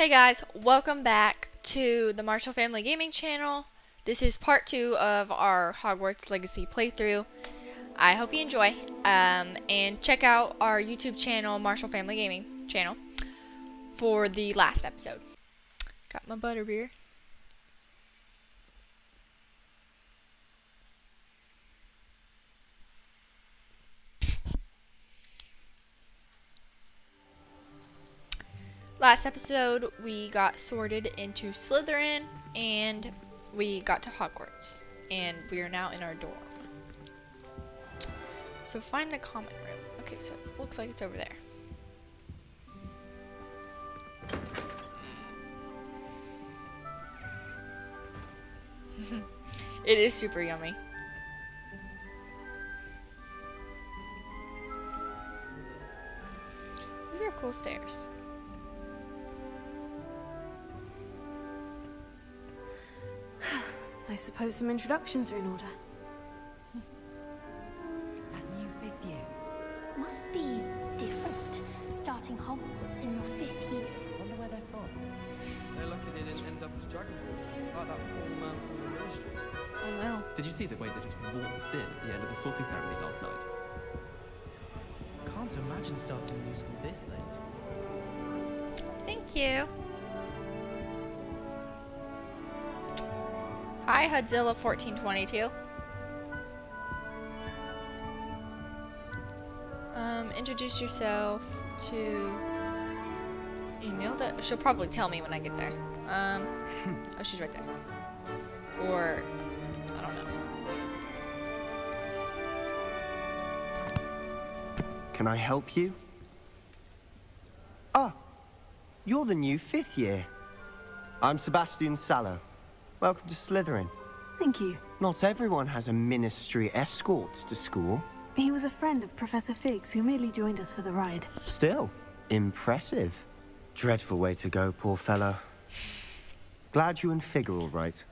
Hey guys, welcome back to the Marshall Family Gaming channel. This is part 2 of our Hogwarts Legacy playthrough. I hope you enjoy, and check out our YouTube channel, Marshall Family Gaming channel, for the last episode. Got my butterbeer. Last episode, we got sorted into Slytherin, and we got to Hogwarts, and we are now in our dorm. So find the common room. Okay, so it looks like it's over there. It is super yummy. These are cool stairs. I suppose some introductions are in order. That new fifth year. Must be different, starting Hogwarts in your 5th year. Wonder where they're from. They're lucky they didn't end up as Dragonfall, like that poor man from the ministry. Oh no. Did you see the way they just waltzed in at the end of the sorting ceremony last night? Can't imagine starting a new school this late. Thank you. Hi, Hudzilla1422. Introduce yourself to email that. She'll probably tell me when I get there. Oh, she's right there. Or, I don't know. Can I help you? Ah, you're the new 5th year. I'm Sebastian Sallow. Welcome to Slytherin. Thank you. Not everyone has a ministry escort to school. He was a friend of Professor Fig's who merely joined us for the ride. Still, impressive. Dreadful way to go, poor fellow. Glad you and Fig are all right.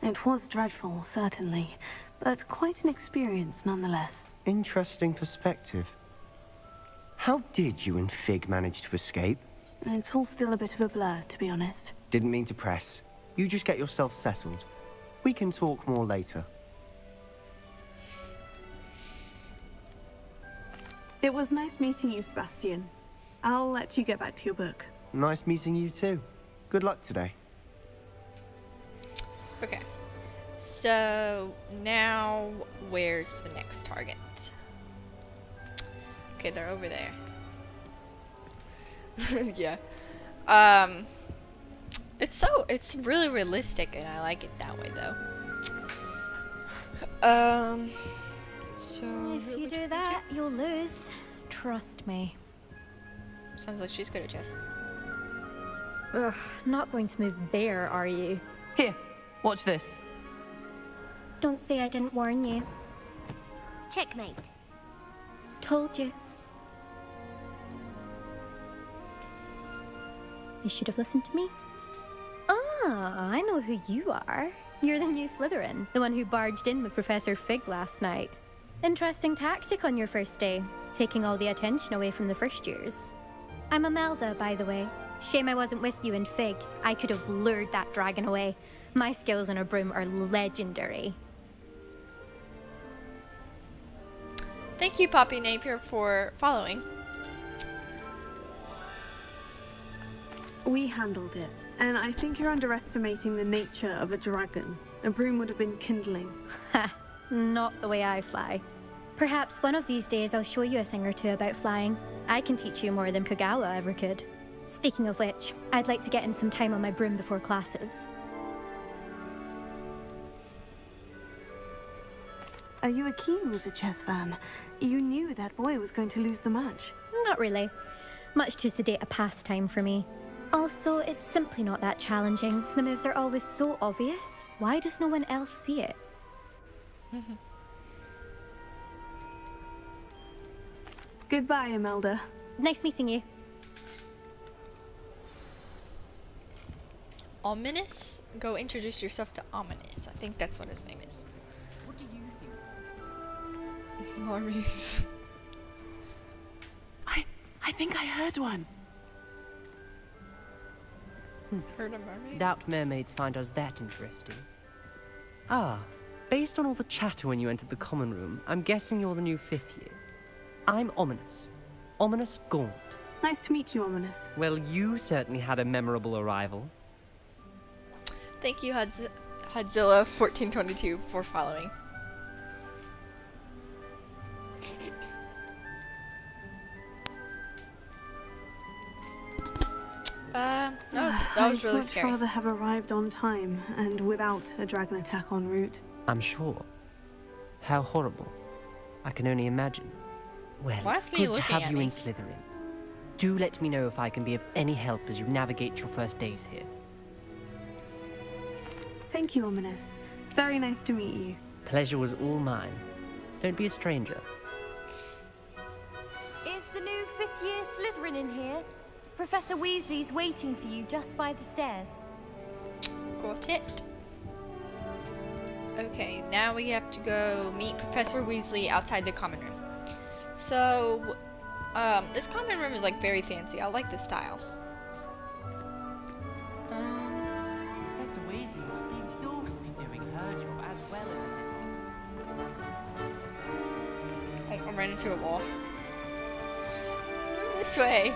It was dreadful, certainly, but quite an experience nonetheless. Interesting perspective. How did you and Fig manage to escape? It's all still a bit of a blur, to be honest. Didn't mean to press. You just get yourself settled. We can talk more later. It was nice meeting you, Sebastian. I'll let you get back to your book. Nice meeting you too. Good luck today. Okay. So, now, where's the next target? Okay, they're over there. Yeah. It's really realistic, and I like it that way, though. So If you do that, you'll lose. Trust me. Sounds like she's good at chess. Ugh, not going to move there, are you? Here, watch this. Don't say I didn't warn you. Checkmate. Told you. You should have listened to me. Ah, I know who you are. You're the new Slytherin, the one who barged in with Professor Fig last night. Interesting tactic on your first day, taking all the attention away from the first years. I'm Imelda, by the way. Shame I wasn't with you and Fig. I could have lured that dragon away. My skills on a broom are legendary. Thank you, Poppy Napier, for following. We handled it, and I think you're underestimating the nature of a dragon. A broom would have been kindling. Ha! Not the way I fly. Perhaps one of these days I'll show you a thing or two about flying. I can teach you more than Kagawa ever could. Speaking of which, I'd like to get in some time on my broom before classes. Keen was a chess fan. You knew that boy was going to lose the match. Not really. Much too sedate a pastime for me. Also, it's simply not that challenging. The moves are always so obvious. Why does no one else see it? Goodbye, Imelda. Nice meeting you. Ominous? Go introduce yourself to Ominous. I think that's what his name is. What do you think? Maurice. I think I heard one. Heard a mermaid? Doubt mermaids find us that interesting. Ah, based on all the chatter when you entered the common room, I'm guessing you're the new 5th year. I'm Ominous. Ominous Gaunt. Nice to meet you, Ominous. Well, you certainly had a memorable arrival. Thank you, Hudzilla1422, for following. That was really scary. I'd much rather have arrived on time and without a dragon attack en route. I'm sure. How horrible. I can only imagine. Well, Why it's is he good to looking have at you me? in Slytherin. Do let me know if I can be of any help as you navigate your first days here. Thank you, Ominous. Very nice to meet you. Pleasure was all mine. Don't be a stranger. Is the new 5th year Slytherin in here? Professor Weasley's waiting for you just by the stairs. Got it. Okay, now we have to go meet Professor Weasley outside the common room. So, this common room is like very fancy. I like the style. Professor Weasley must be exhausted doing her job as well as... Oh, I ran into a wall. This way.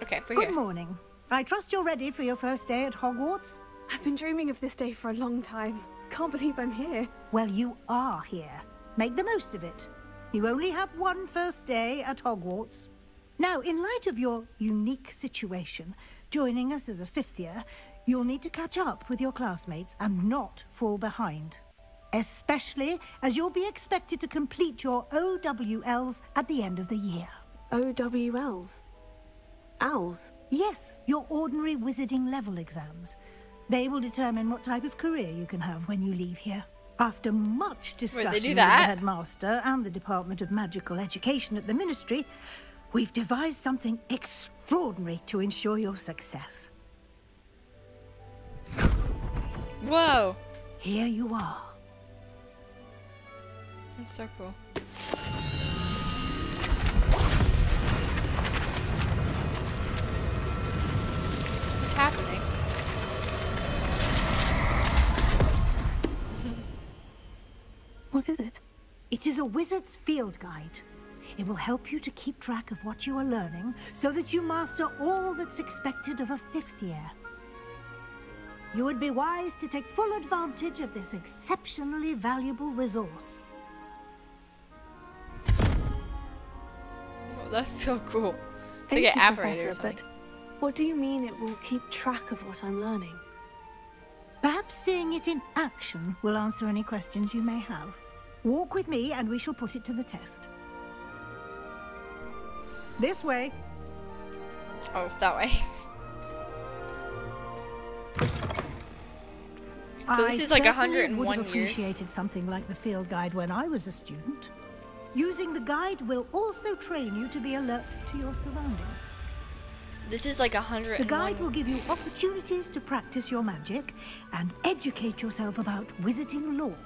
Okay, we're Good here. morning. I trust you're ready for your first day at Hogwarts? I've been dreaming of this day for a long time. Can't believe I'm here. Well, you are here. Make the most of it. You only have one first day at Hogwarts. Now, in light of your unique situation, joining us as a 5th year, you'll need to catch up with your classmates and not fall behind. Especially as you'll be expected to complete your OWLs at the end of the year. OWLs? Owls? Yes, your ordinary wizarding level exams. They will determine what type of career you can have when you leave here. After much discussion with the headmaster and the Department of Magical Education at the Ministry, we've devised something extraordinary to ensure your success. Whoa! Here you are. That's so cool. What's happening? What is it? It is a wizard's field guide. It will help you to keep track of what you are learning so that you master all that's expected of a 5th year. You would be wise to take full advantage of this exceptionally valuable resource. Oh, that's so cool. Thank like you, an apparator or Professor, something. but what do you mean it will keep track of what I'm learning? Perhaps seeing it in action will answer any questions you may have. Walk with me and we shall put it to the test. This way. Oh, that way. So this is like 101 would have years. appreciated something like the field guide when I was a student. Using the guide will also train you to be alert to your surroundings. This is like 101. The guide will give you opportunities to practice your magic and educate yourself about wizarding lore.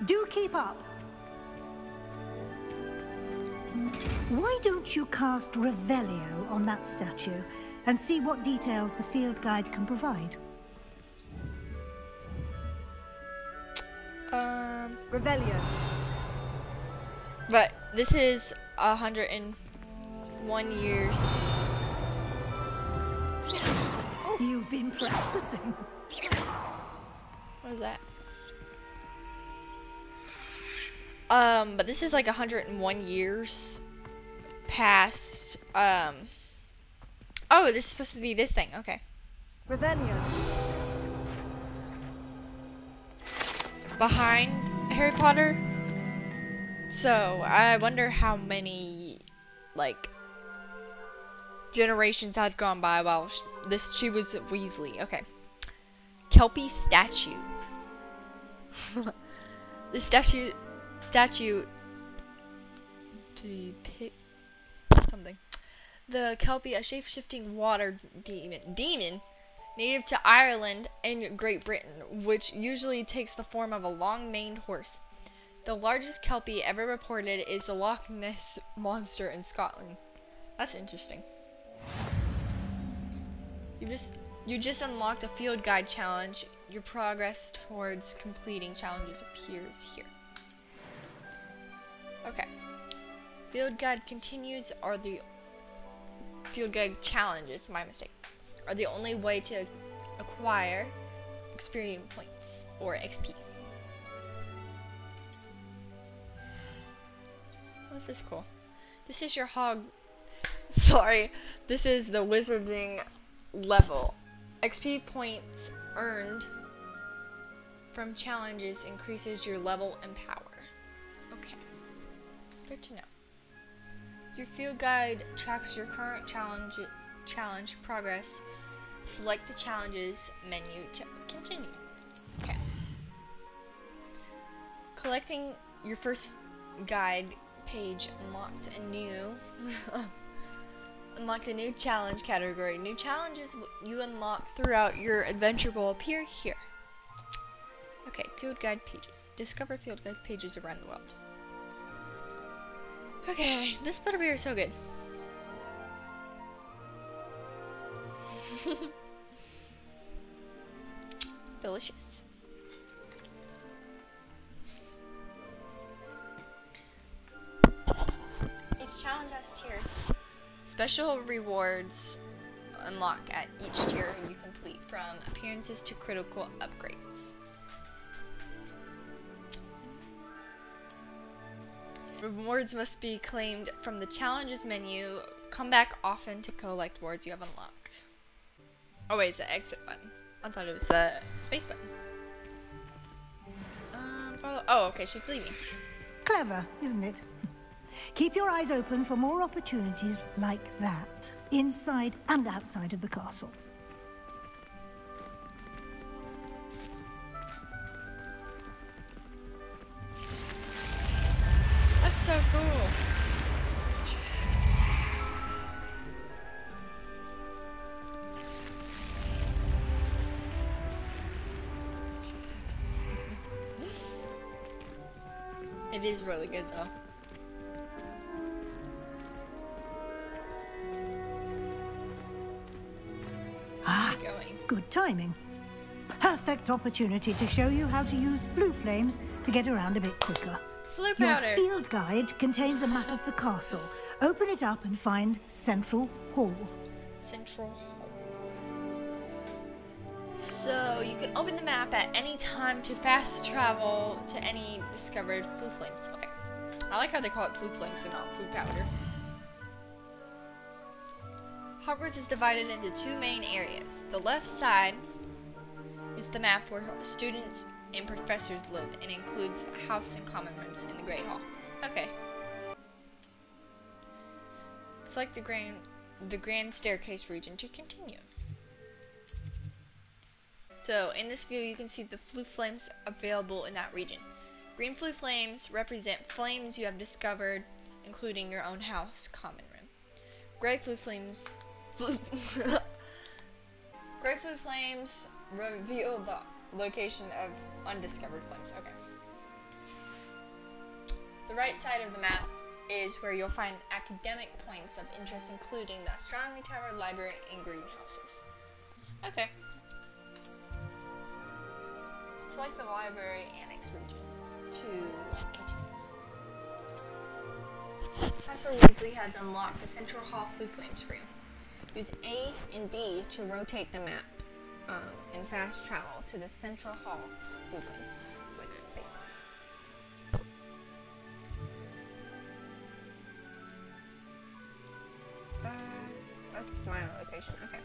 Do keep up. Why don't you cast Revelio on that statue and see what details the field guide can provide? Revelio. But this is 101 years. You've been practicing. What is that? But this is like 101 years past, oh, this is supposed to be this thing, okay. Revelio. Behind Harry Potter. So, I wonder how many, like, generations had gone by while she was Weasley. Okay. Kelpie statue. The statue depict something. The Kelpie, a shape-shifting water demon, native to Ireland and Great Britain, which usually takes the form of a long-maned horse. The largest kelpie ever reported is the Loch Ness Monster in Scotland. That's interesting. You just unlocked a field guide challenge. Your progress towards completing challenges appears here. Okay. Field guide continues are the field guide challenges, my mistake, are the only way to acquire experience points or XP. What's this cool? This is your sorry, this is the wizarding level. XP points earned from challenges increases your level and power. Okay, good to know. Your field guide tracks your current challenge progress. Select the challenges menu to continue. Okay. Collecting your first guide page unlocked a new challenge category. New challenges you unlock throughout your adventure will appear here. Okay, field guide pages. Discover field guide pages around the world. Okay, this butterbeer is so good. Delicious. Each challenge has tiers. Special rewards unlock at each tier you complete, from appearances to critical upgrades. Rewards must be claimed from the challenges menu. Come back often to collect rewards you have unlocked. Oh wait, it's the exit button. I thought it was the space button. Follow. Oh, okay, she's leaving. Clever, isn't it? Keep your eyes open for more opportunities like that, inside and outside of the castle. That's so cool. It is really good though. Ah, good timing. Perfect opportunity to show you how to use flue flames to get around a bit quicker. Flue powder. Your field guide contains a map of the castle. Open it up and find Central Hall. Central Hall. So you can open the map at any time to fast travel to any discovered flue flames. Okay. I like how they call it flue flames and not flue powder. Hogwarts is divided into two main areas. The left side is the map where students and professors live, and includes house and common rooms in the Great Hall. Okay. Select the grand staircase region to continue. So in this view you can see the flue flames available in that region. Green flue flames represent flames you have discovered, including your own house common room. Gray flue flames reveal the location of undiscovered flames. Okay. The right side of the map is where you'll find academic points of interest, including the astronomy tower, library, and greenhouses. Okay. Select the library annex region to continue. Professor Weasley has unlocked the Central Hall flue flames for you. Use A and B to rotate the map and fast travel to the Central Hall flue flames with the space bar. That's my location. Okay.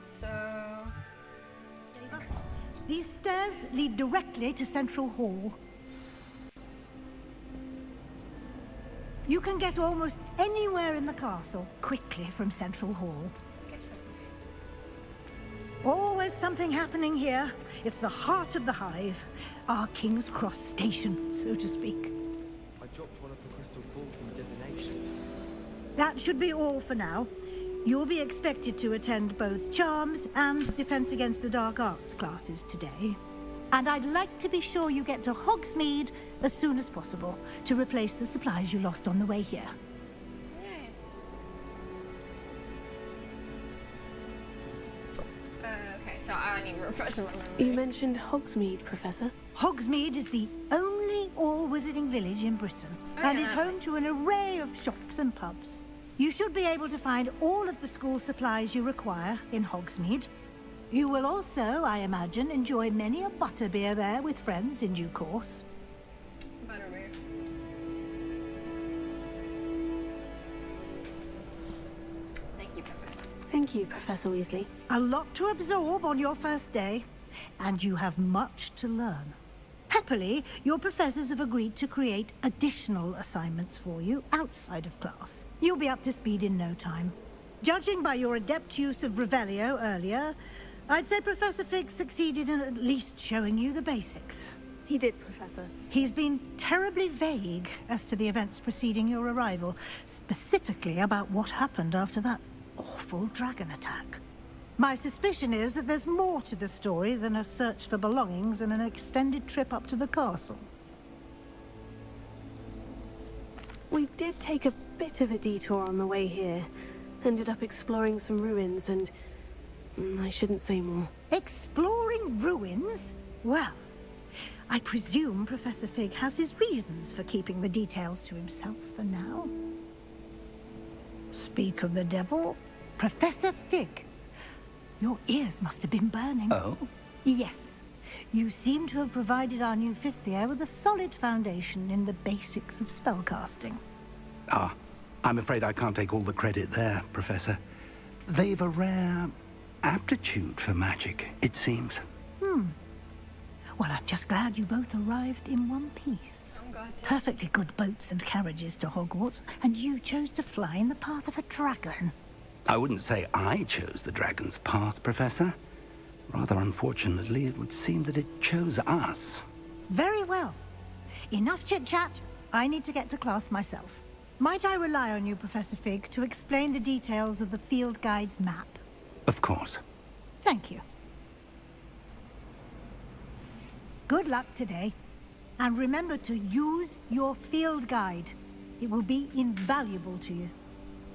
So. Okay. These stairs lead directly to Central Hall. You can get almost anywhere in the castle quickly from Central Hall. Always something happening here. It's the heart of the Hive, our King's Cross station, so to speak. I dropped one of the crystal balls in divination. That should be all for now. You'll be expected to attend both Charms and Defense Against the Dark Arts classes today. And I'd like to be sure you get to Hogsmeade as soon as possible to replace the supplies you lost on the way here. Yay. Okay, so I need to refresh my memory. You mentioned Hogsmeade, Professor. Hogsmeade is the only all-wizarding village in Britain, and is home to an array of shops and pubs. You should be able to find all of the school supplies you require in Hogsmeade. You will also, I imagine, enjoy many a butterbeer there with friends in due course. Butterbeer. Thank you, Professor. Thank you, Professor Weasley. A lot to absorb on your first day, and you have much to learn. Happily, your professors have agreed to create additional assignments for you outside of class. You'll be up to speed in no time. Judging by your adept use of Revelio earlier, I'd say Professor Fig succeeded in at least showing you the basics. He did, Professor. He's been terribly vague as to the events preceding your arrival, specifically about what happened after that awful dragon attack. My suspicion is that there's more to the story than a search for belongings and an extended trip up to the castle. We did take a bit of a detour on the way here. Ended up exploring some ruins and... I shouldn't say more. Exploring ruins? Well, I presume Professor Fig has his reasons for keeping the details to himself for now. Speak of the devil, Professor Fig. Your ears must have been burning. Oh? Yes. You seem to have provided our new fifth year with a solid foundation in the basics of spellcasting. Ah, I'm afraid I can't take all the credit there, Professor. They've a rare aptitude for magic, it seems. Well, I'm just glad you both arrived in one piece. I'm glad to. Perfectly good boats and carriages to Hogwarts, and you chose to fly in the path of a dragon. I wouldn't say I chose the dragon's path, Professor. Rather unfortunately, it would seem that it chose us. Very well. Enough chit-chat. I need to get to class myself. Might I rely on you, Professor Fig, to explain the details of the field guide's map? Of course. Thank you. Good luck today. And remember to use your field guide. It will be invaluable to you.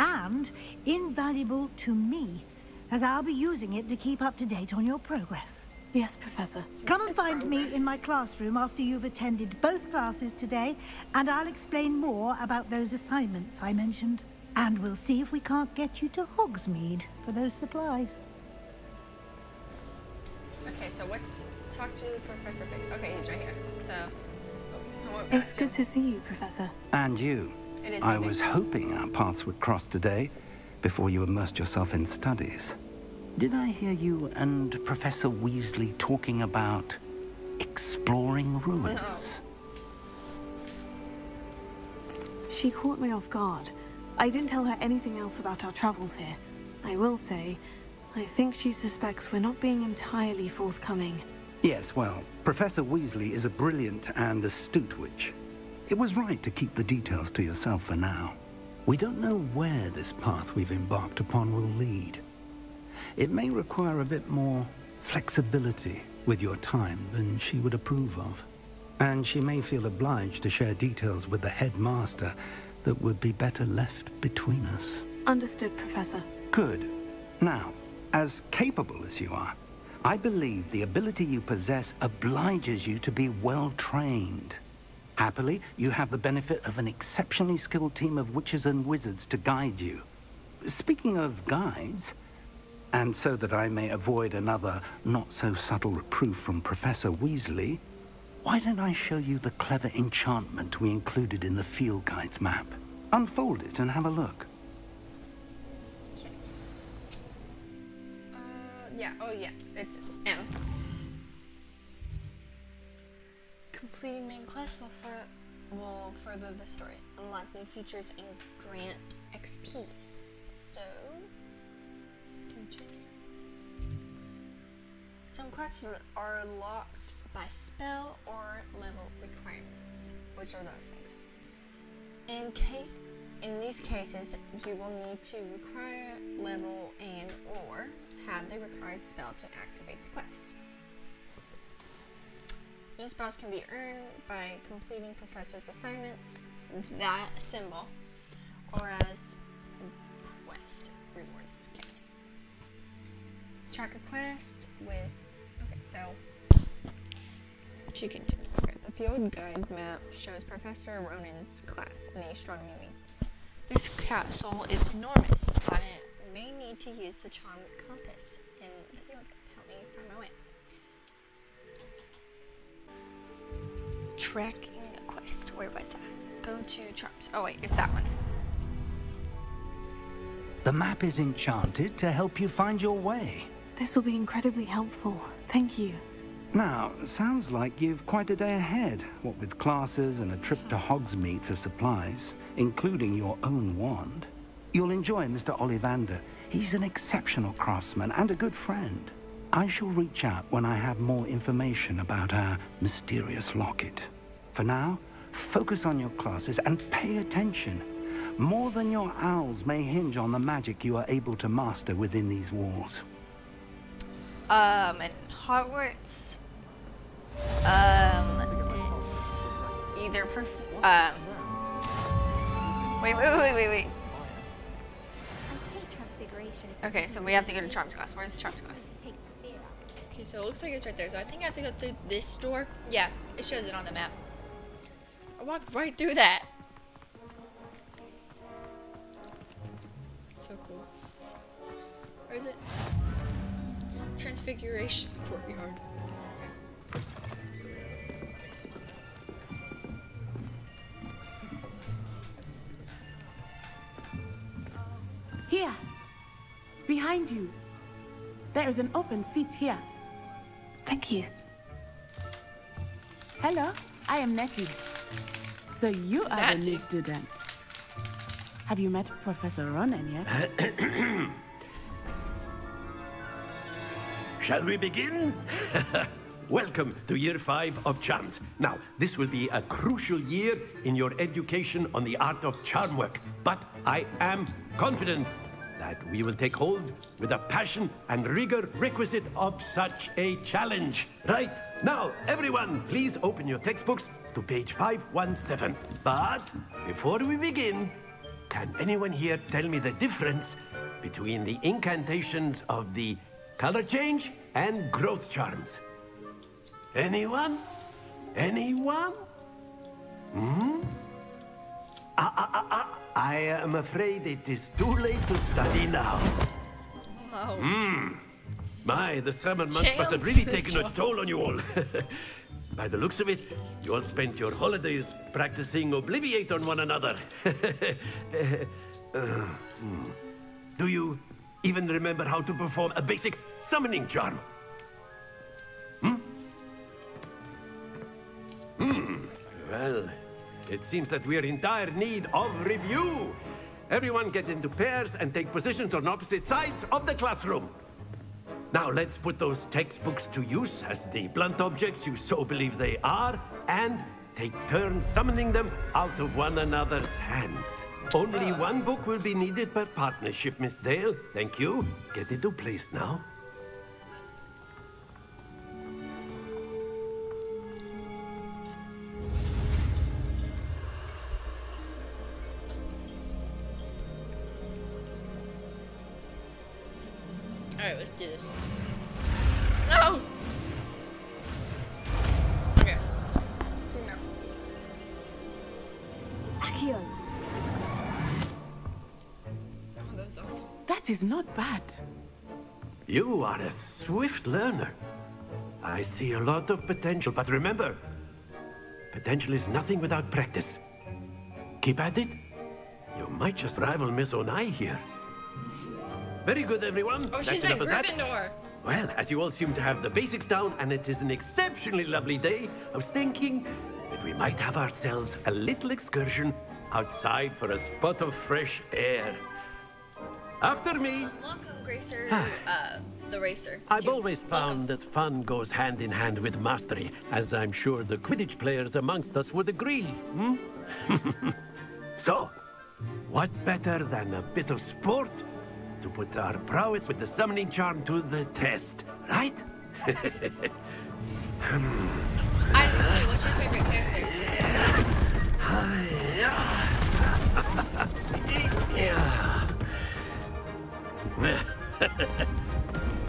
And invaluable to me, as I'll be using it to keep up to date on your progress. Yes, Professor. Come and find me in my classroom after you've attended both classes today, and I'll explain more about those assignments I mentioned. And we'll see if we can't get you to Hogsmeade for those supplies. Okay, so let's talk to Professor Fig. Okay, he's right here. So, It's good to see you, Professor. And you. It is I indeed. was hoping our paths would cross today, before you immersed yourself in studies. Did I hear you and Professor Weasley talking about exploring ruins? She caught me off guard. I didn't tell her anything else about our travels here. I will say, I think she suspects we're not being entirely forthcoming. Yes, well, Professor Weasley is a brilliant and astute witch. It was right to keep the details to yourself for now. We don't know where this path we've embarked upon will lead. It may require a bit more flexibility with your time than she would approve of. And she may feel obliged to share details with the headmaster that would be better left between us. Understood, Professor. Good. Now, as capable as you are, I believe the ability you possess obliges you to be well trained. Happily, you have the benefit of an exceptionally skilled team of witches and wizards to guide you. Speaking of guides, and so that I may avoid another not-so-subtle reproof from Professor Weasley, why don't I show you the clever enchantment we included in the field guide's map? Unfold it and have a look. Okay. Yeah, oh yeah, it's M. Completing main quest will further the story. Unlock new features and grant XP. So, continue. Some quests are locked by spell or level requirements. Which are those things? In case In these cases, you will need to require level and or have the required spell to activate the quest. New spells can be earned by completing professor's assignments, that symbol, or as quest rewards. Okay. Track a quest with, okay, so to continue. Okay, the field guide map shows Professor Ronan's class in astronomy wing. This castle is enormous. I may need to use the charm compass in the field to help me find my way. Tracking a quest. Where was that? Go to charms. Oh wait, it's that one. The map is enchanted to help you find your way. This will be incredibly helpful. Thank you. Now, sounds like you've quite a day ahead, what with classes and a trip to Hogsmeade for supplies, including your own wand. You'll enjoy Mr. Ollivander. He's an exceptional craftsman and a good friend. I shall reach out when I have more information about our mysterious locket. For now, focus on your classes and pay attention. More than your owls may hinge on the magic you are able to master within these walls. In Hogwarts, it's either wait. Okay, so we have to go to Charms class. Where's the Charms class? Okay, so it looks like it's right there. So I think I have to go through this door. Yeah, it shows it on the map. I walked right through that. So cool. Where is it? Transfiguration courtyard. Here, behind you. There is an open seat here. Thank you. Hello, I am Nettie. So you are the new student. Have you met Professor Ronan yet? Shall we begin? Welcome to Year 5 of Charms. Now, this will be a crucial year in your education on the art of charm work, but I am confident that we will take hold with the passion and rigor requisite of such a challenge. Right, now, everyone, please open your textbooks to page 517. But before we begin, can anyone here tell me the difference between the incantations of the color change and growth charms? Anyone? Anyone? Hmm? I am afraid it is too late to study now. No. My, the summer months must have really taken a toll on you all. By the looks of it, you all spent your holidays practicing Obliviate on one another. Do you even remember how to perform a basic summoning charm? Well, it seems that we are in dire need of review. Everyone get into pairs and take positions on opposite sides of the classroom. Now let's put those textbooks to use as the blunt objects you so believe they are, and take turns summoning them out of one another's hands. Only one book will be needed per partnership, Miss Dale. Thank you. Get into place now. Alright, let's do this. No! Okay. Akio, Oh, that was awesome. that is not bad. You are a swift learner. I see a lot of potential, but remember, potential is nothing without practice. Keep at it. You might just rival Miss Onai here. Very good, everyone. Oh, she's That's like enough of that. Gryffindor. Well, as you all seem to have the basics down, and it is an exceptionally lovely day, I was thinking that we might have ourselves a little excursion outside for a spot of fresh air. After me. Welcome, Gracer, the racer. I've always found that fun goes hand in hand with mastery, as I'm sure the Quidditch players amongst us would agree. So, what better than a bit of sport to put our prowess with the summoning charm to the test, right? Honestly, what's your favorite character?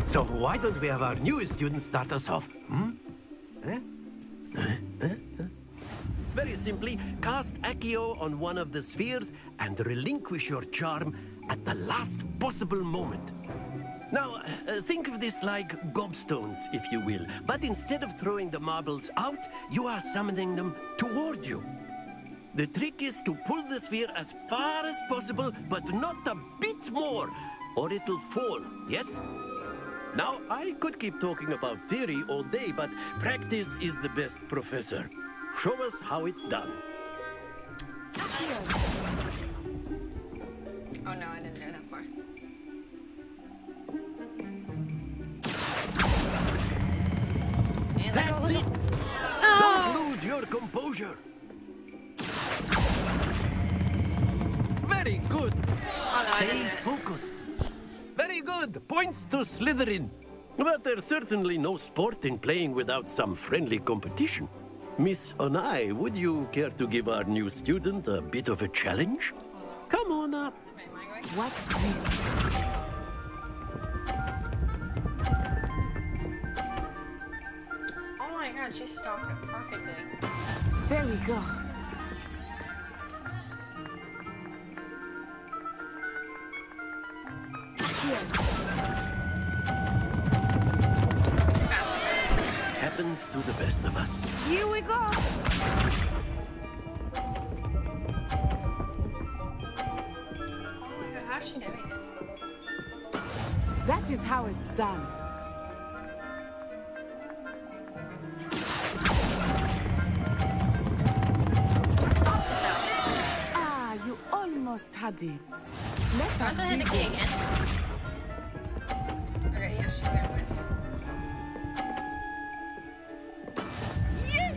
So why don't we have our newest student start us off? Very simply, cast Accio on one of the spheres and relinquish your charm at the last possible moment. Now, think of this like gobstones, if you will. But instead of throwing the marbles out, you are summoning them toward you. The trick is to pull the sphere as far as possible, but not a bit more, or it'll fall, yes? Now, I could keep talking about theory all day, but practice is the best professor. Show us how it's done. Oh no, I didn't go that far. That's it! No! Don't lose your composure. Very good. Oh, no, Stay focused. Very good. Points to Slytherin. But there's certainly no sport in playing without some friendly competition. Miss Onai, would you care to give our new student a bit of a challenge? Come on up. Watch this. Oh my god, she stopped it perfectly. There we go. Happens to the best of us. Here we go. Oh my god, how's she doing this? That is how it's done. Ah, you almost had it. Let's Start the hit the key again. Okay, yeah, she's gonna win. Yes!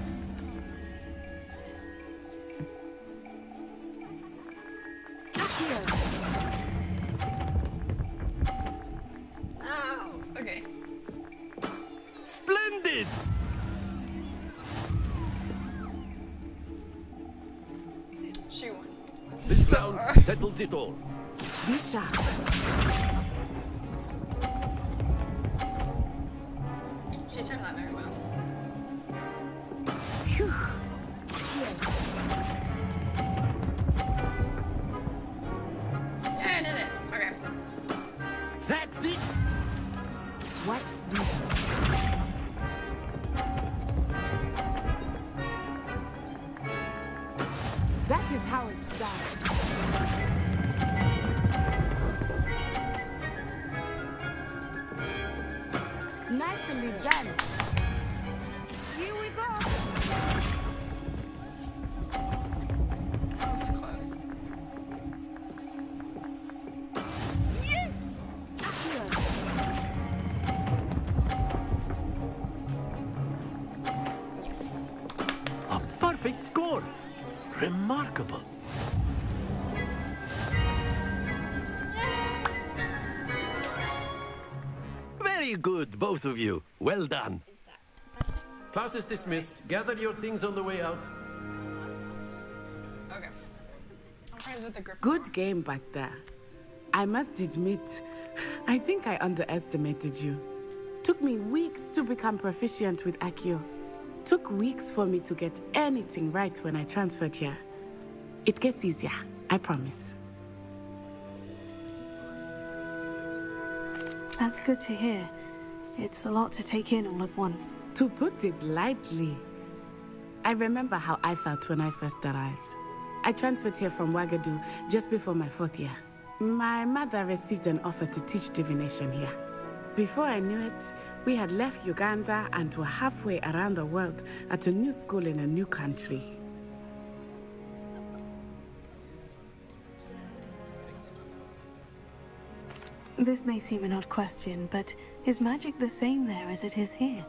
Oh, okay. Splendid! She won. This round settles it all. Be sharp. She timed that very well. Phew. Yeah, I did it. Okay. That's it! Watch this. That is how it's done. Nicely done. Here we go. That was close. Yes! Yes. A perfect score. Remarkable. Very good, both of you. Well done. Class is dismissed. Gather your things on the way out. Okay. I'm friends with the group. Good game back there. I must admit, I think I underestimated you. Took me weeks to become proficient with Accio. Took weeks for me to get anything right when I transferred here. It gets easier, I promise. That's good to hear. It's a lot to take in all at once. To put it lightly, I remember how I felt when I first arrived. I transferred here from Wagadu just before my 4th year. My mother received an offer to teach divination here. Before I knew it, we had left Uganda and were halfway around the world at a new school in a new country. This may seem an odd question, but is magic the same there as it is here?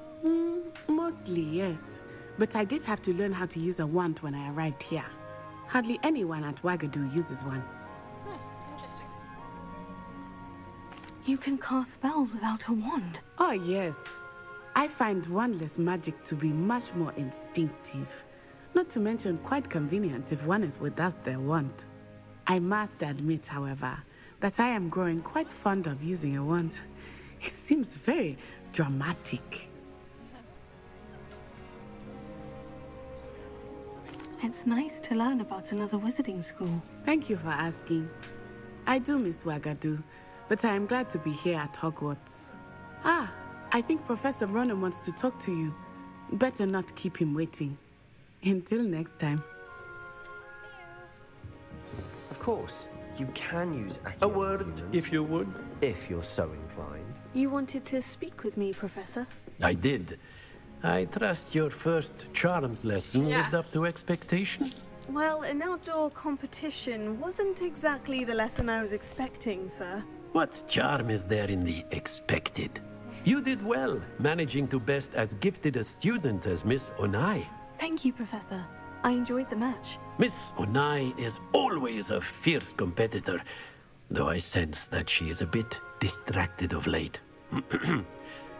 Mostly, yes. But I did have to learn how to use a wand when I arrived here. Hardly anyone at Wagadu uses one. You can cast spells without a wand. Oh, yes. I find wandless magic to be much more instinctive. Not to mention quite convenient if one is without their wand. I must admit, however, that I am growing quite fond of using a wand. It seems very dramatic. It's nice to learn about another wizarding school. Thank you for asking. I do miss Wagadu, but I am glad to be here at Hogwarts. Ah, I think Professor Ronan wants to talk to you. Better not keep him waiting. Until next time. Of course, you can use A word, if you would. if you're so inclined. You wanted to speak with me, Professor? I did. I trust your first charms lesson lived up to expectation. Well, an outdoor competition wasn't exactly the lesson I was expecting, sir. What charm is there in the expected? You did well, managing to best as gifted a student as Miss Onai. Thank you, Professor. I enjoyed the match. Miss Onai is always a fierce competitor, though I sense that she is a bit distracted of late.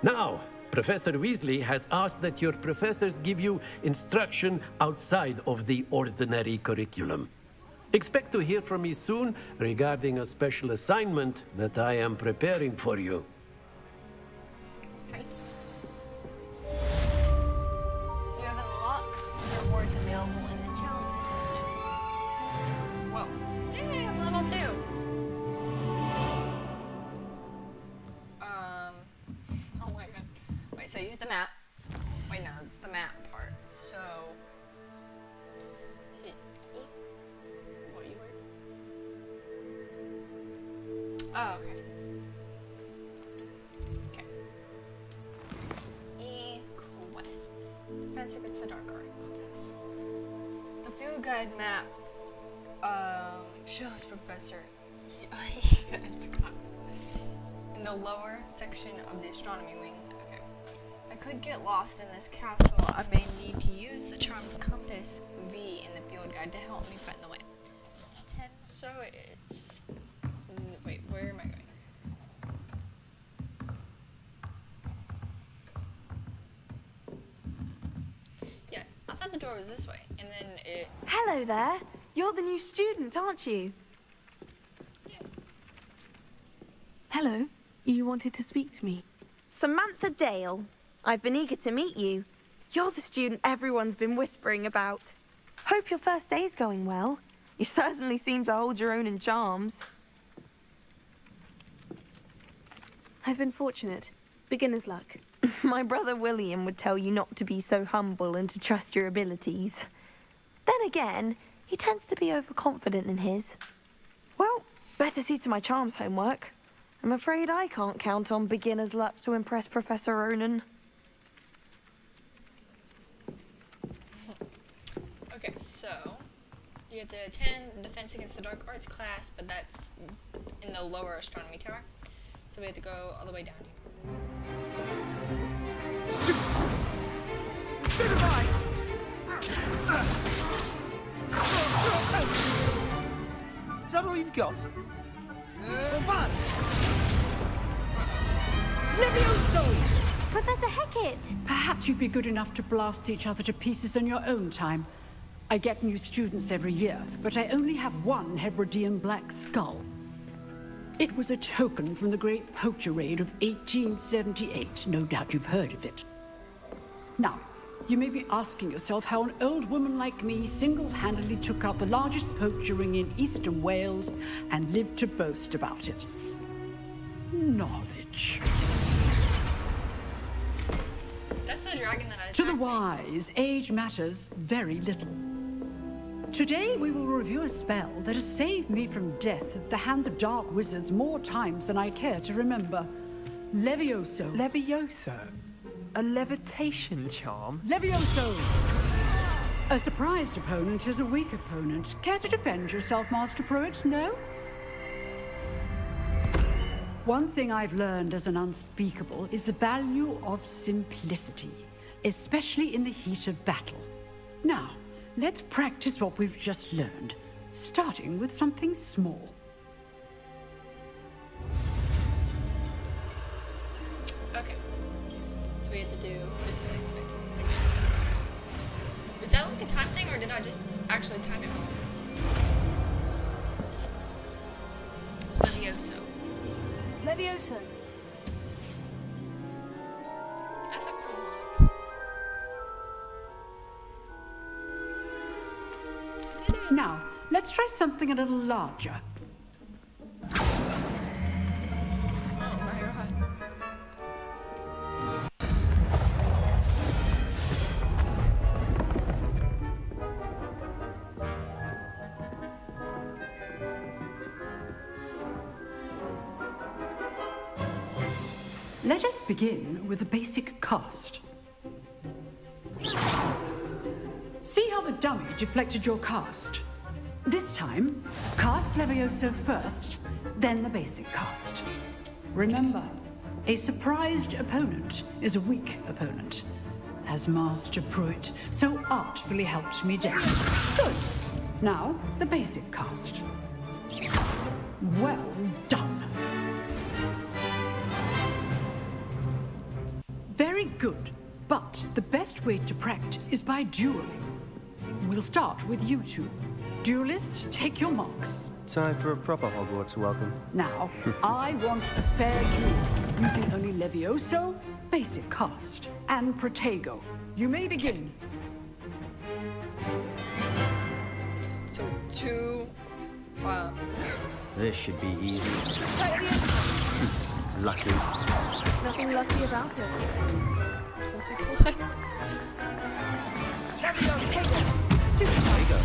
Now, Professor Weasley has asked that your professors give you instruction outside of the ordinary curriculum. Expect to hear from me soon regarding a special assignment that I am preparing for you. You have unlocked rewards available in the challenge. Whoa. Yay, I'm level 2. Oh my god. Wait, so you hit the map. Wait, no, it's the map part. So, hit E. What you were? Oh, okay. Okay. E quests. Fancy against the dark art office. The field guide map shows Professor in the lower section of the astronomy wing. Okay. I could get lost in this castle. I may need to use the charmed compass V in the field guide to help me find the way. 10. So it's. Wait, where am I going? Yes, I thought the door was this way, and then it. Hello there. You're the new student, aren't you? Yeah. Hello. You wanted to speak to me? Samantha Dale. I've been eager to meet you. You're the student everyone's been whispering about. Hope your first day's going well. You certainly seem to hold your own in charms. I've been fortunate. Beginner's luck. My brother William would tell you not to be so humble and to trust your abilities. Then again, he tends to be overconfident in his. Well, better see to my charms homework. I'm afraid I can't count on beginner's luck to impress Professor Ronan. Okay, so you have to attend Defense Against the Dark Arts class, but that's in the lower astronomy tower. So we have to go all the way down here. Stupefy! Is that all you've got? Levioso! Professor Hecat! Perhaps you'd be good enough to blast each other to pieces in your own time. I get new students every year, but I only have one Hebridean black skull. It was a token from the Great Poacher Raid of 1878. No doubt you've heard of it. Now, you may be asking yourself how an old woman like me single-handedly took out the largest poacher ring in eastern Wales and lived to boast about it. Knowledge. That's the dragon that I To the wise, age matters very little. Today we will review a spell that has saved me from death at the hands of dark wizards more times than I care to remember. Levioso. Levioso? A levitation charm? Levioso! A surprised opponent is a weak opponent. Care to defend yourself, Master Pruitt? No? One thing I've learned as an unspeakable is the value of simplicity, especially in the heat of battle. Now, let's practice what we've just learned, starting with something small. like a time thing, or did I just actually time it wrong? Levioso. Levioso. That's a cool one. Now, let's try something a little larger. Oh my god. Let us begin with the basic cast. See how the dummy deflected your cast? This time, cast Levioso first, then the basic cast. Remember, a surprised opponent is a weak opponent, as Master Pruitt so artfully helped me down. Good. Now, the basic cast. Well done. Very good, but the best way to practice is by dueling. We'll start with you two. Duelists, take your marks. Time for a proper Hogwarts welcome. Now, I want a fair duel, using only Levioso, basic cast, and Protego. You may begin. So 2. Wow. This should be easy. Lucky. Nothing lucky about it. What? Stupid. There you go.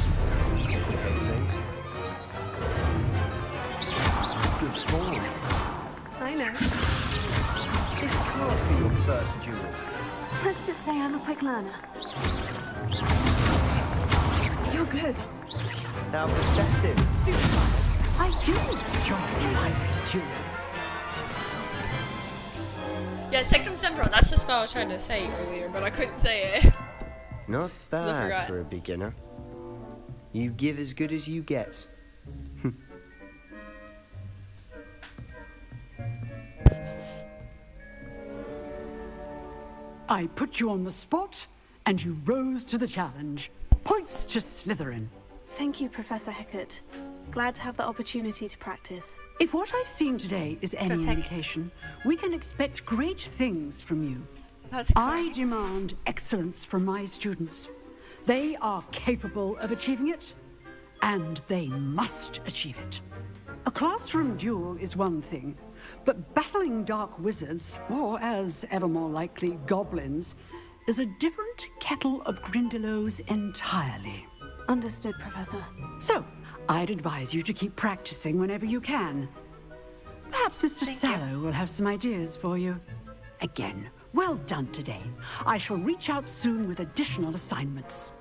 Those things. Good form. I know. This can't be your first duel. Let's just say I'm a quick learner. You're good. How perceptive. Stupid. I do enjoy life duel. Yeah, Sectum Sempra, that's the spell I was trying to say earlier, but I couldn't say it. Not I bad forgot. for a beginner. You give as good as you get. I put you on the spot, and you rose to the challenge. Points to Slytherin. Thank you, Professor Hecat. Glad to have the opportunity to practice. If what I've seen today is any indication, we can expect great things from you. I demand excellence from my students. They are capable of achieving it, and they must achieve it. A classroom duel is one thing, but battling dark wizards, or as ever more likely, goblins, is a different kettle of Grindylows entirely. Understood, Professor. So, I'd advise you to keep practicing whenever you can. Perhaps Mr. Sallow will have some ideas for you. Again, well done today. I shall reach out soon with additional assignments.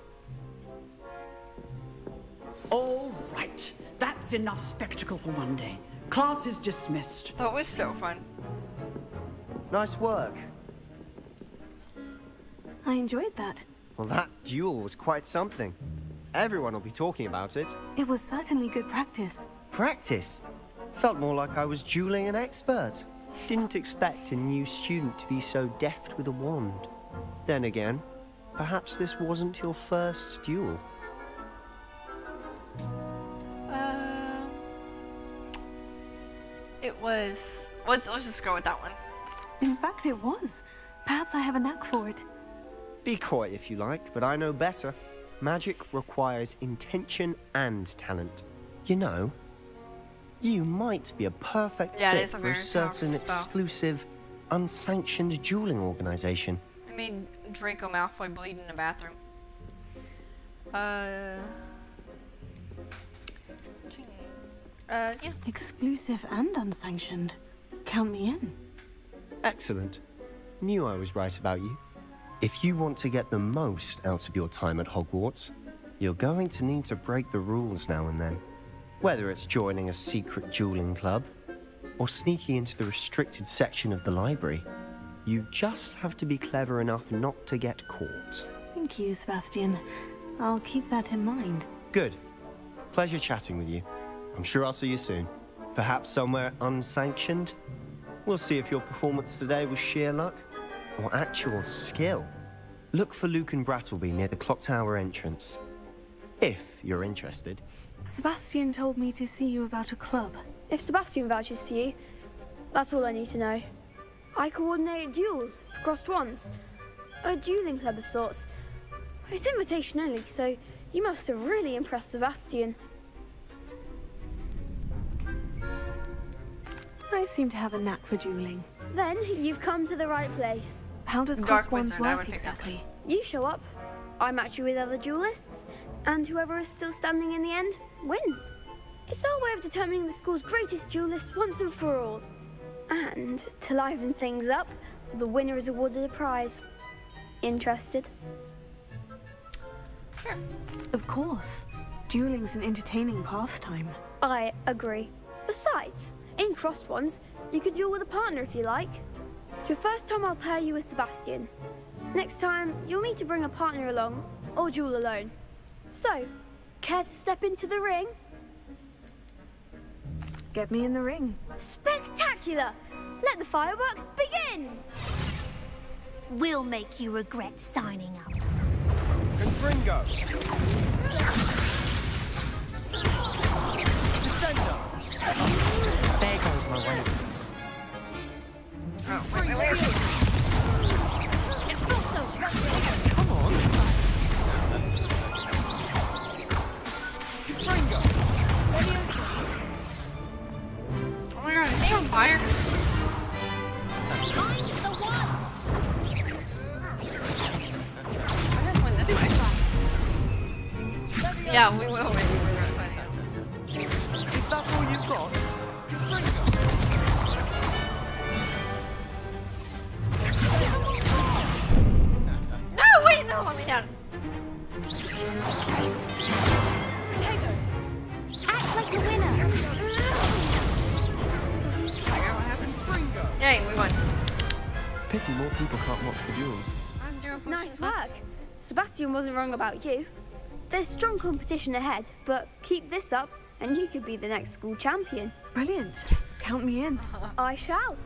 All right, that's enough spectacle for one day. Class is dismissed. That was so fun. Nice work. I enjoyed that. Well, that duel was quite something. Everyone will be talking about it. It was certainly good practice. Practice? Felt more like I was dueling an expert. Didn't expect a new student to be so deft with a wand. Then again, perhaps this wasn't your first duel. It was. Let's just go with that one. In fact, it was. Perhaps I have a knack for it. Be coy if you like, but I know better. Magic requires intention and talent. You know, you might be a perfect fit for a certain exclusive, unsanctioned dueling organization. I made Draco Malfoy bleed in the bathroom. Yeah. Exclusive and unsanctioned. Count me in. Excellent. Knew I was right about you. If you want to get the most out of your time at Hogwarts, you're going to need to break the rules now and then. Whether it's joining a secret dueling club, or sneaking into the restricted section of the library, you just have to be clever enough not to get caught. Thank you, Sebastian. I'll keep that in mind. Good. Pleasure chatting with you. I'm sure I'll see you soon. Perhaps somewhere unsanctioned? We'll see if your performance today was sheer luck or actual skill. Look for Luke and Brattleby near the clock tower entrance. If you're interested. Sebastian told me to see you about a club. If Sebastian vouches for you, that's all I need to know. I coordinate duels for crossed wands. A dueling club of sorts. It's invitation only, so you must have really impressed Sebastian. I seem to have a knack for dueling. Then you've come to the right place. How does crossed wands work exactly? You show up, I match you with other duelists, and whoever is still standing in the end wins. It's our way of determining the school's greatest duelist once and for all. And to liven things up, the winner is awarded a prize. Interested? Sure. Of course. Dueling's an entertaining pastime. I agree. Besides, in crossed wands, you could duel with a partner if you like. Your first time I'll pair you with Sebastian. Next time, you'll need to bring a partner along, or duel alone. So, care to step into the ring? Get me in the ring. Spectacular! Let the fireworks begin! We'll make you regret signing up. Confringo! Descender! There goes my way. Oh, wait. Come on. Confringo! Oh my god, is he on fire? I'm the one! I just went this way. Yeah, we will. Is that all you've got? Confringo! No, wait, no, let me down. Act like a winner! What happened? Yay, we won. Pity more people can't watch the duels. I'm 0 Nice work. Sebastian wasn't wrong about you. There's strong competition ahead, but keep this up and you could be the next school champion. Brilliant. Count me in. I shall.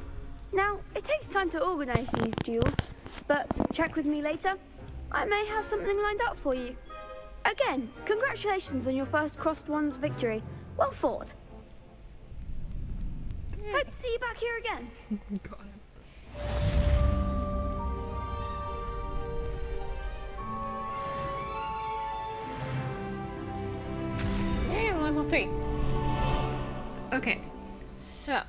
Now, it takes time to organise these duels, but check with me later. I may have something lined up for you. Again, congratulations on your first crossed wands victory. Well fought. Hope to see you back here again. Got him. Yay, level 3. Okay, so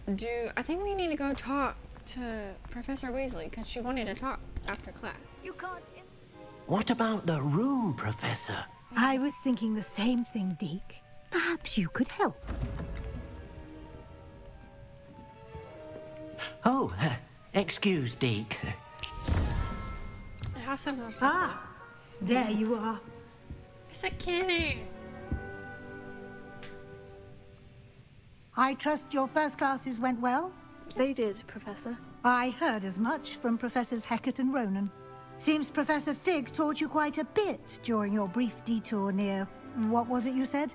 I think we need to go talk to Professor Weasley because she wanted to talk after class. You can't. What about the room, Professor? I was thinking the same thing, Deke. Perhaps you could help. Oh, excuse, Deke. The house are so Ah, there you are. It's a kitty. I trust your first classes went well? They did, Professor. I heard as much from Professors Hecat and Ronan. Seems Professor Fig taught you quite a bit during your brief detour near... what was it you said?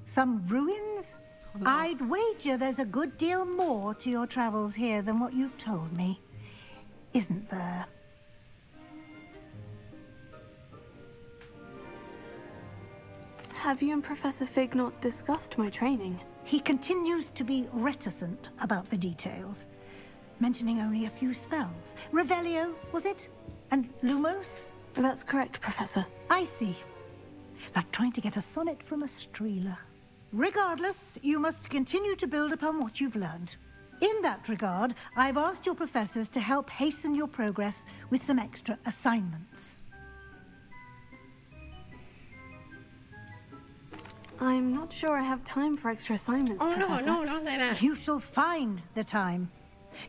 Some ruins? Oh, no. I'd wager there's a good deal more to your travels here than what you've told me. Isn't there? Have you and Professor Fig not discussed my training? He continues to be reticent about the details, mentioning only a few spells. Revelio, was it? And Lumos? That's correct, Professor. I see. Like trying to get a sonnet from a streeler. Regardless, you must continue to build upon what you've learned. In that regard, I've asked your professors to help hasten your progress with some extra assignments. I'm not sure I have time for extra assignments, Professor. No, don't say that. You shall find the time.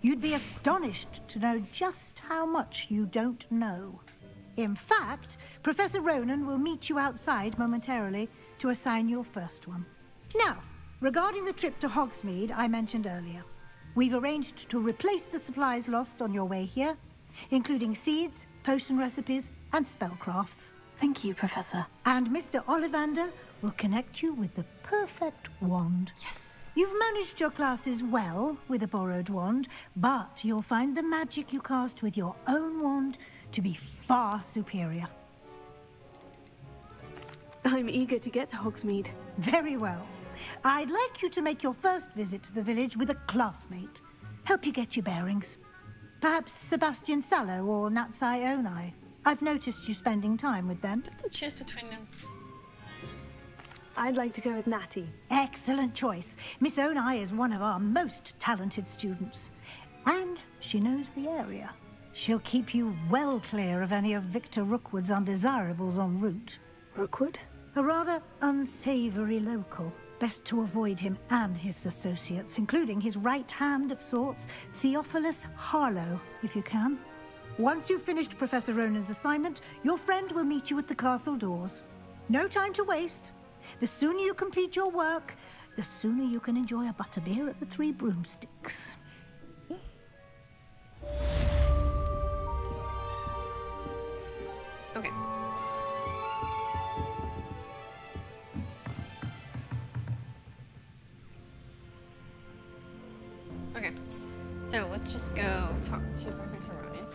You'd be astonished to know just how much you don't know. In fact, Professor Ronan will meet you outside momentarily to assign your first one. Now, regarding the trip to Hogsmeade I mentioned earlier, we've arranged to replace the supplies lost on your way here, including seeds, potion recipes, and spellcrafts. Thank you, Professor. And Mr. Ollivander will connect you with the perfect wand. Yes. You've managed your classes well with a borrowed wand, but you'll find the magic you cast with your own wand to be far superior. I'm eager to get to Hogsmeade. Very well. I'd like you to make your first visit to the village with a classmate. Help you get your bearings. Perhaps Sebastian Sallow or Natsai Onai. I've noticed you spending time with them. I have to choose between them. I'd like to go with Natty. Excellent choice. Miss Onai is one of our most talented students. And she knows the area. She'll keep you well clear of any of Victor Rookwood's undesirables en route. Rookwood? A rather unsavory local. Best to avoid him and his associates, including his right hand of sorts, Theophilus Harlow, if you can. Once you've finished Professor Ronan's assignment, your friend will meet you at the castle doors. No time to waste. The sooner you complete your work, the sooner you can enjoy a butterbeer at the Three Broomsticks. Okay. Okay. So let's just go talk to Professor Ronan.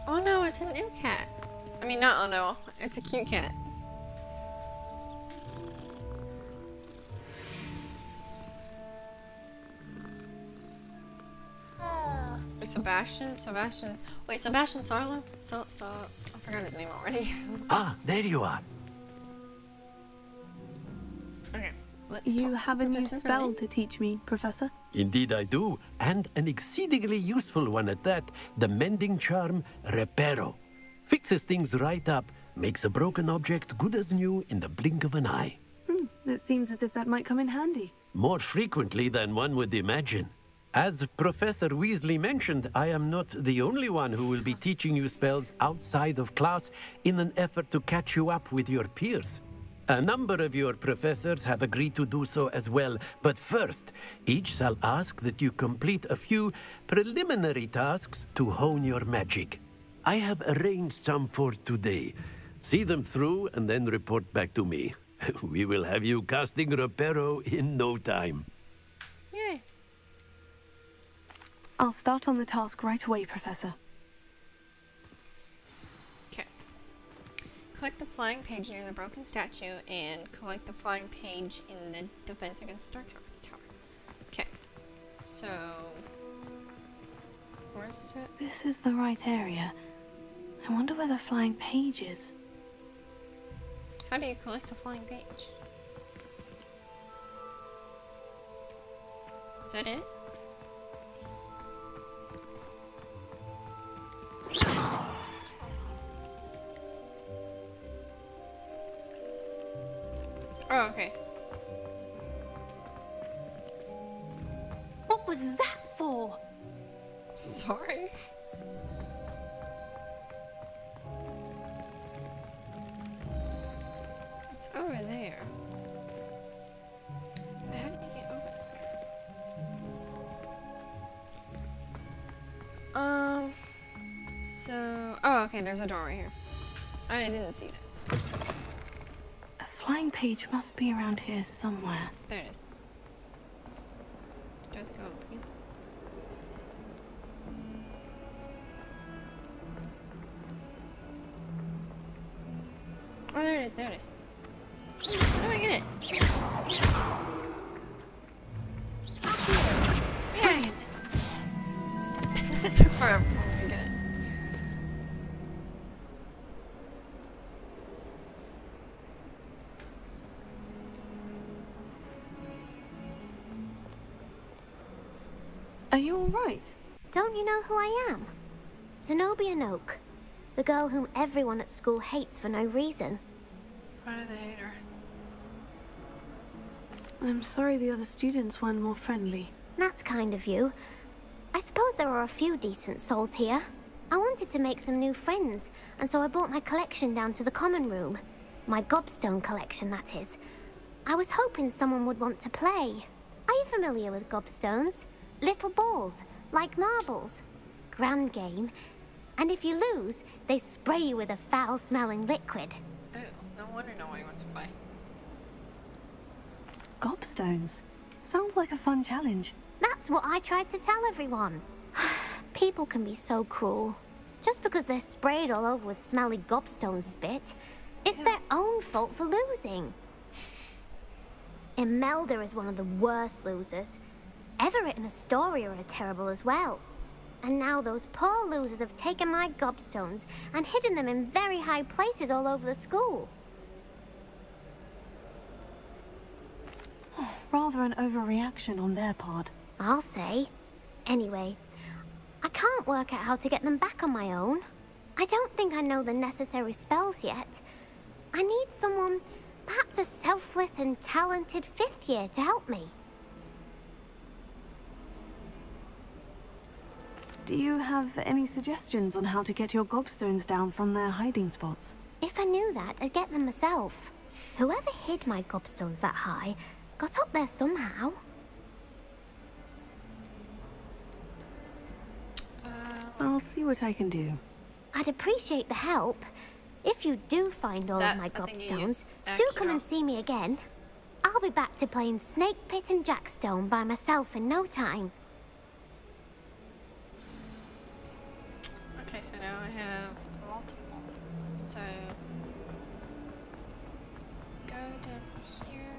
Oh no, it's a new cat. I mean, not oh no, it's a cute cat. Wait, Sebastian. Wait, Sebastian Sarlo? So, I forgot his name already. Ah, there you are. Okay, let's You talk have to a new Professor spell Ronan. to teach me, Professor? Indeed I do, and an exceedingly useful one at that. The mending charm, Reparo. Fixes things right up, makes a broken object good as new in the blink of an eye. It seems as if that might come in handy. More frequently than one would imagine. As Professor Weasley mentioned, I am not the only one who will be teaching you spells outside of class in an effort to catch you up with your peers. A number of your professors have agreed to do so as well, but first, each shall ask that you complete a few preliminary tasks to hone your magic. I have arranged some for today. See them through and then report back to me. We will have you casting Reparo in no time. Yay. I'll start on the task right away, Professor. Okay. Collect the flying page near the broken statue and collect the flying page in the defense against the Dark Tower. Okay. So, where is this at? This is the right area. I wonder where the flying page is. How do you collect the flying page? Is that it? Oh, okay. What was that for? Sorry. It's over there. How did you get over there? So... Oh, okay, there's a door right here. I didn't see that. A flying page must be around here somewhere. There it is. Do I have to go up again? Oh, there it is, there it is. How do I get it? Dang it! It took forever to get it. Are you alright? Don't you know who I am? Zenobia Noak. The girl whom everyone at school hates for no reason. Why do they hate her? I'm sorry the other students weren't more friendly. That's kind of you. I suppose there are a few decent souls here. I wanted to make some new friends, and so I brought my collection down to the common room. My gobstone collection, that is. I was hoping someone would want to play. Are you familiar with gobstones? Little balls, like marbles. Grand game. And if you lose, they spray you with a foul-smelling liquid. Oh, no wonder nobody wants to play. gobstones. Sounds like a fun challenge. That's what I tried to tell everyone. People can be so cruel. Just because they're sprayed all over with smelly gobstone spit, it's their own fault for losing. Imelda is one of the worst losers. Everett and Astoria are terrible as well. And now those poor losers have taken my gobstones and hidden them in very high places all over the school. Rather an overreaction on their part. I'll say. Anyway, I can't work out how to get them back on my own. I don't think I know the necessary spells yet. I need someone, perhaps a selfless and talented 5th year to help me. Do you have any suggestions on how to get your gobstones down from their hiding spots? If I knew that, I'd get them myself. Whoever hid my gobstones that high got up there somehow. I'll see what I can do. I'd appreciate the help. If you do find all of my gobstones, do come and see me again. I'll be back to playing Snake Pit and Jackstone by myself in no time. Okay, so now I have multiple. So go down here.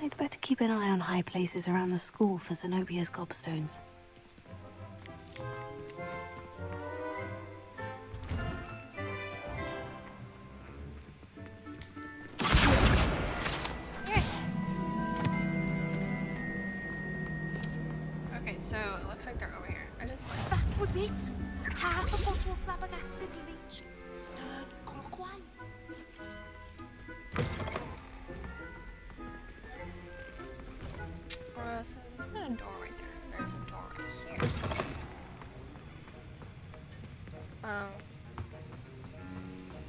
I'd better keep an eye on high places around the school for Zenobia's gobstones. Okay, so it looks like they're over here. That was it. Half a bottle of flabbergasted leech, stirred clockwise. So there's not a door right there. There's a door right here.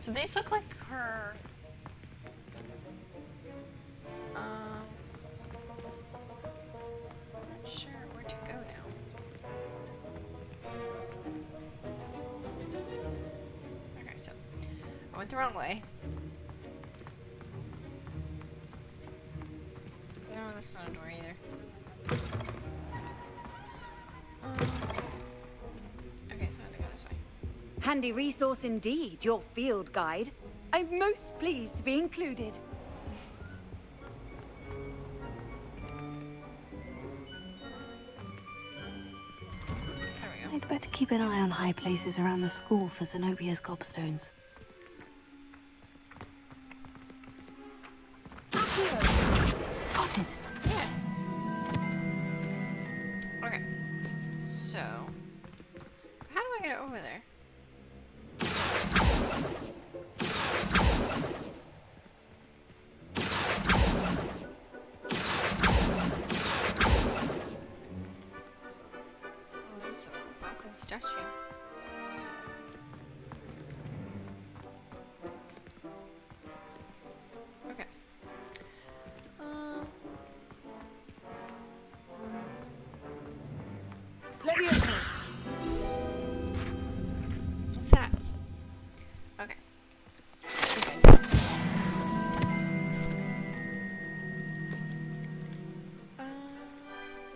So these look like her. Not sure where to go now. Okay, so I went the wrong way. No, that's not a door either. Okay, so I have to go this way. Handy resource indeed, your field guide. I'm most pleased to be included. I'd better keep an eye on high places around the school for Zenobia's gobstones. Got it. Okay. So, how do I get over there? There's a broken statue. Okay. What's that? Okay.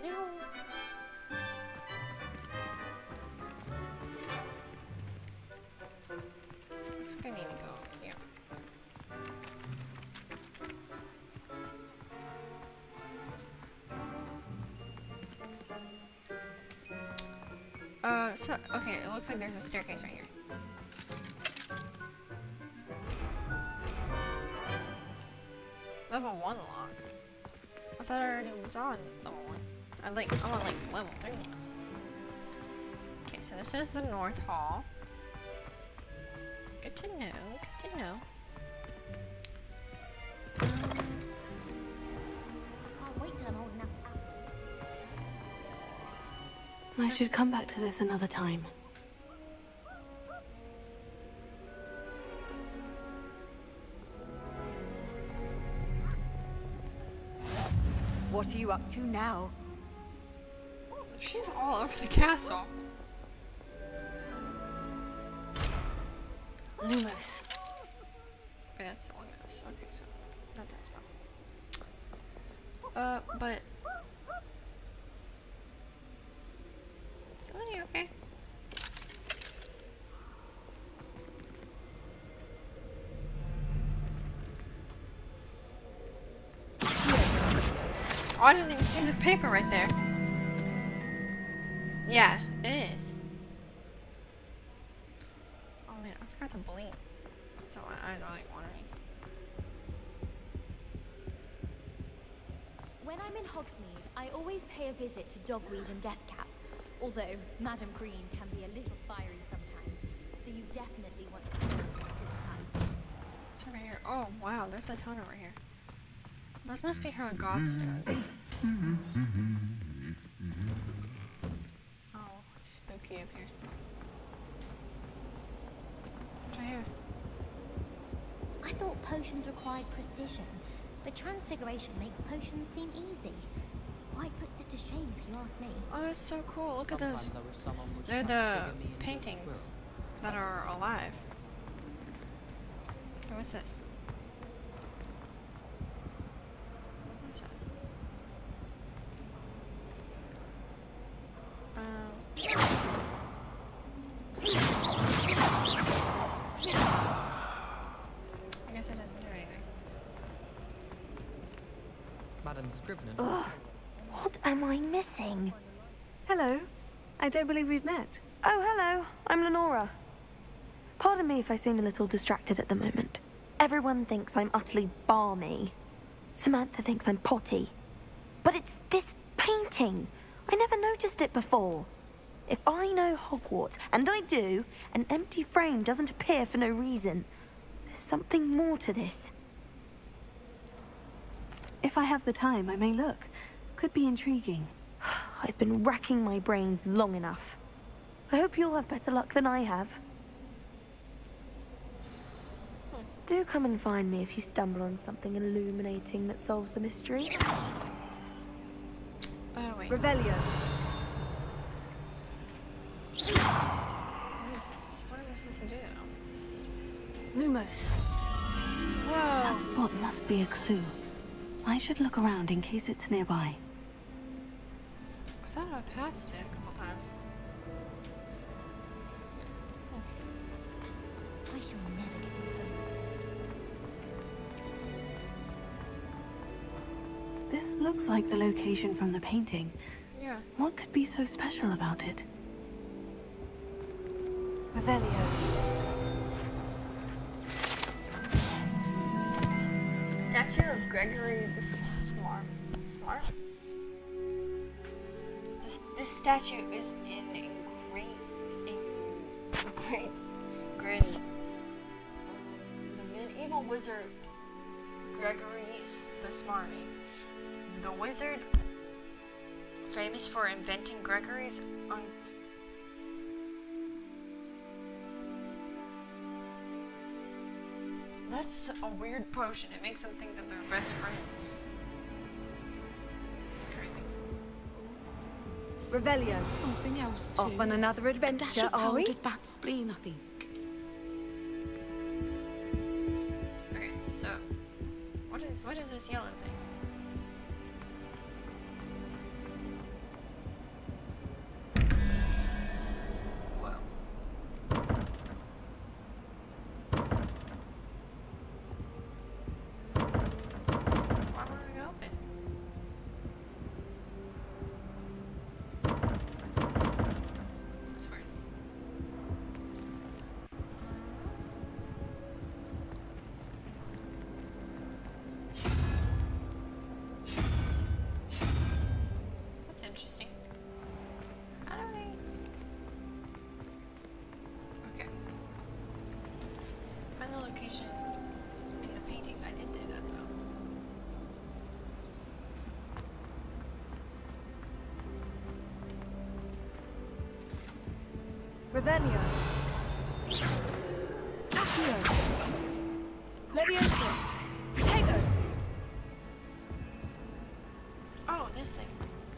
No. Looks like I need to go here. So, okay, it looks like there's a staircase right here. Level 1 lock. I thought I already was on level 1. I'm on like level 3 now. Okay, so this is the North Hall. Good to know, good to know. I'll wait till I'm old enough. I should come back to this another time. What are you up to now? She's all over the castle. Lumos. Okay, that's the one. Hogwarts. Okay, so not that spell. But Are you okay? Oh, I didn't even see the paper right there. Yeah, it is. Oh man, I forgot to blink. So my eyes are like watering. When I'm in Hogsmeade, I always pay a visit to Dogweed and Deathcap. Although Madam Green can be a little fiery sometimes, so you definitely want to keep a good time. It's over here. Oh wow, there's a ton over here. Those must be her gobstones. Oh, it's spooky up here. What's right here? I thought potions required precision, but transfiguration makes potions seem easy. Quite puts it to shame if you ask me. Oh, that's so cool. Look at those. They're the paintings that are alive. Oh, what's this? What's that? I guess it doesn't do anything. Madam Scrivener. Ugh. What am I missing? Hello. I don't believe we've met. Oh, hello. I'm Lenora. Pardon me if I seem a little distracted at the moment. Everyone thinks I'm utterly balmy. Samantha thinks I'm potty. But it's this painting. I never noticed it before. If I know Hogwarts, and I do, an empty frame doesn't appear for no reason. There's something more to this. If I have the time, I may look. Could be intriguing. I've been racking my brains long enough. I hope you'll have better luck than I have. Do come and find me if you stumble on something illuminating that solves the mystery. Oh, wait. Revelio. What am I supposed to do? Lumos. Whoa. That spot must be a clue. I should look around in case it's nearby. I thought I passed it a couple times. I shall never get home. This looks like the location from the painting. Yeah. What could be so special about it? Revelio. Statue of Gregory the Smart. This statue is in great grin. The medieval wizard Gregory the Smarty. The wizard famous for inventing Gregory's That's a weird potion. It makes them think that they're best friends. It's crazy. Revelio. Something else too. Off on another adventure, Dash of are we? powdered bat spleen, I think. Okay, so what is this yellow thing? Whoa. Why won't it open? That's weird. That's interesting. How do I... Okay. Find the location in the painting. I did do that though. Revelio. Accio. Leviosa. Protego. Oh, this thing.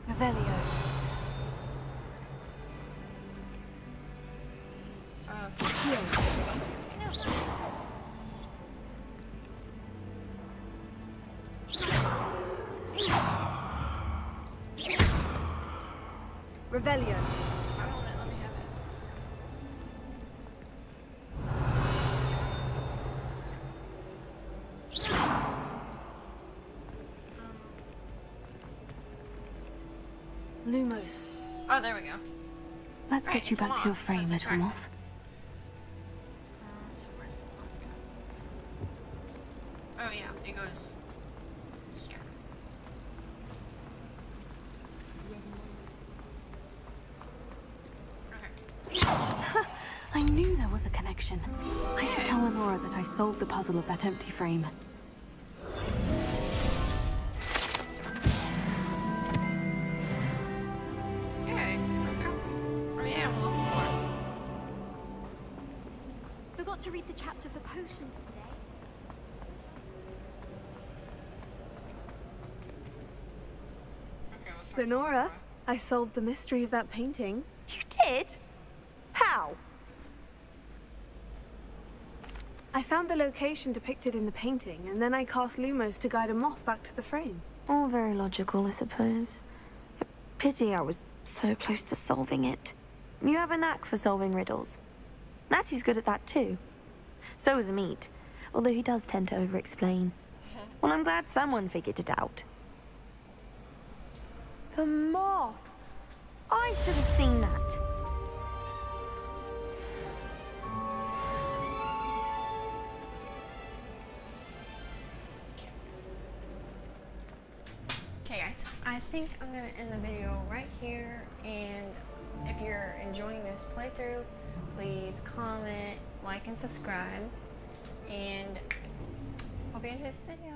Revelio. I know. Revelio. I want it. Let me have it. Lumos. Oh, there we go. Let's Right, get you it's a back to your moth, so frame, it's little attractive. moth. So where's the moth go? Oh yeah, it goes here. I knew there was a connection. I should tell Lenora that I solved the puzzle of that empty frame. Yay, let's go. Oh yeah, I'm looking for Forgot to read the chapter for potions today. Lenora, I solved the mystery of that painting. You did? How? I found the location depicted in the painting, and then I cast Lumos to guide a moth back to the frame. All very logical, I suppose. Pity I was so close to solving it. You have a knack for solving riddles. Natty's good at that too. So is Amit, although he does tend to over-explain. Well, I'm glad someone figured it out. The moth! I should have seen that. Okay guys, I think I'm gonna end the video right here, and if you're enjoying this playthrough, please comment, like, and subscribe, and hope you enjoy this video.